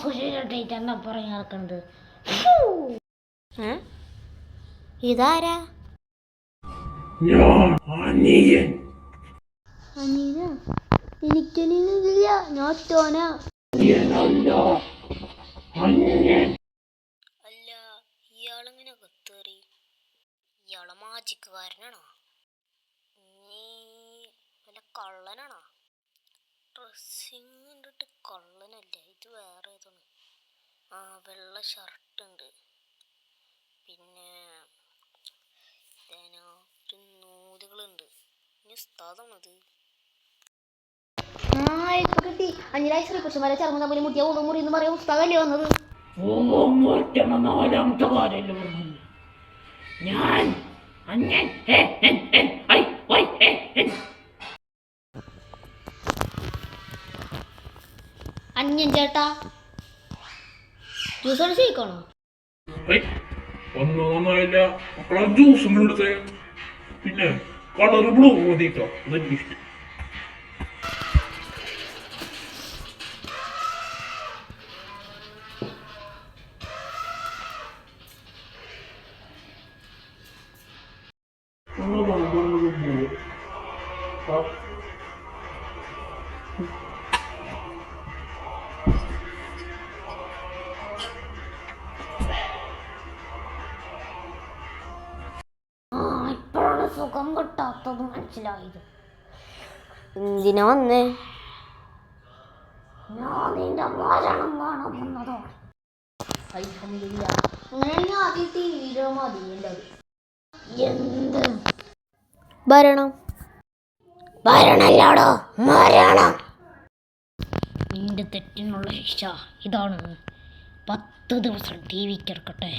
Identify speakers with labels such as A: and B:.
A: സുശീലിട്ട് എന്നാ പറഞ്ഞ് നടക്കുന്നത്.
B: ഇതാരാ? എനിക്കില്ല, നോട്ടോന. അല്ല, ഇയാളെങ്ങനെ കത്തേറി? ഇയാളെ മാജിക്കുകാരനാണോ? നീ വല്ല കള്ളനാണോ? ഡ്രസ്സിങ് കണ്ടിട്ട് കള്ളനല്ല, ഇത് വേറെ ഏതാണ്. ആ, വെള്ള ഷർട്ട് ഉണ്ട്, പിന്നെ നൂലുകളുണ്ട്. ഇനി ഉസ്താദാണത്. കിട്ടി 5 ലക്ഷം ശ്രീകൃഷ്ണന്മാരെ ചേർന്ന് തമ്മിൽ മുട്ടിയ മുറി എന്ന് പറയാം. ഉസ്താദല്ലേ വന്നത്?
A: ഞാൻ
B: അന്യൻ ചേട്ടാ, ജ്യൂസ് അടിച്ചേക്കണോ?
C: ഒന്നും നന്നായില്ല. അപ്പോഴാ ജ്യൂസും എടുത്തേ. പിന്നെ കളർ ബ്ലൂ മതിട്ടോ, അതെനിക്ക് ഇഷ്ടം.
A: ഇപ്പോഴാണ് സുഖം കിട്ടാത്തത് മനസ്സിലായത്.
B: എന്തിനാ വന്നേ?
A: ഞാൻ നിന്റെ മരണം കാണാൻ വന്നതാണ്. എന്ത്
B: ഭരണം?
A: ഭരണല്ലാടോ, മരണം. നിന്റെ തെറ്റിനുള്ള ശിക്ഷ ഇതാണ്. 10 ദിവസം TV കിടക്കട്ടെ.